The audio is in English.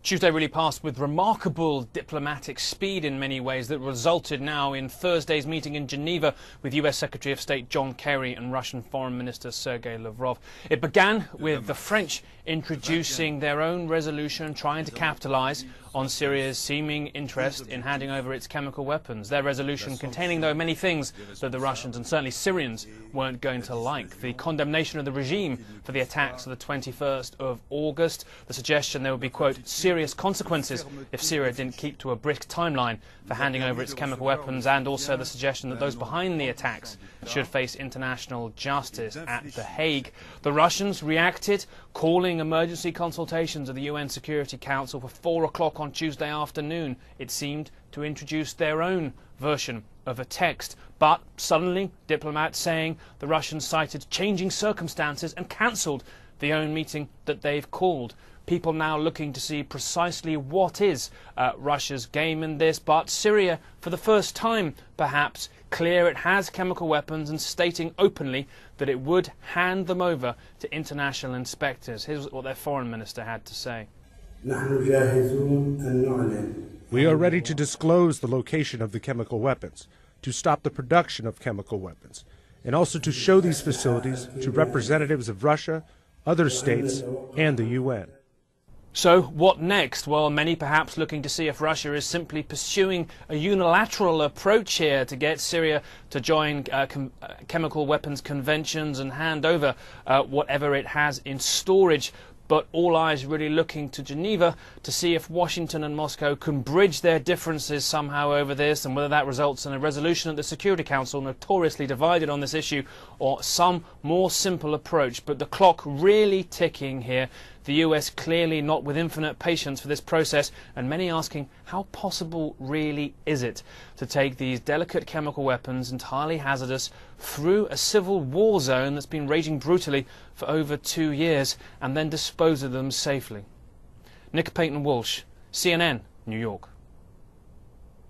Tuesday really passed with remarkable diplomatic speed in many ways that resulted now in Thursday's meeting in Geneva with US Secretary of State John Kerry and Russian Foreign Minister Sergei Lavrov. It began with the French introducing their own resolution trying to capitalise on Syria's seeming interest in handing over its chemical weapons. Their resolution containing, though, many things that the Russians and certainly Syrians weren't going to like. The condemnation of the regime for the attacks of the 21st of August, the suggestion there would be, quote, serious consequences if Syria didn't keep to a brisk timeline for handing over its chemical weapons, and also the suggestion that those behind the attacks should face international justice at The Hague. The Russians reacted, calling emergency consultations of the UN Security Council for 4 o'clock on Tuesday afternoon. It seemed to introduce their own version of a text. But suddenly, diplomats saying the Russians cited changing circumstances and cancelled the own meeting that they've called. People now looking to see precisely what is Russia's game in this, but Syria, for the first time perhaps, clear it has chemical weapons and stating openly that it would hand them over to international inspectors. Here's what their foreign minister had to say. We are ready to disclose the location of the chemical weapons, to stop the production of chemical weapons, and also to show these facilities to representatives of Russia, other states, and the UN. So what next? Well, many perhaps looking to see if Russia is simply pursuing a unilateral approach here to get Syria to join chemical weapons conventions and hand over whatever it has in storage. But all eyes really looking to Geneva to see if Washington and Moscow can bridge their differences somehow over this, and whether that results in a resolution at the Security Council, notoriously divided on this issue, or some more simple approach. But the clock really ticking here. The US clearly not with infinite patience for this process, and many asking how possible really is it to take these delicate chemical weapons, entirely hazardous, through a civil war zone that's been raging brutally for over 2 years, and then dispose of them safely. Nick Payton-Walsh, CNN, New York.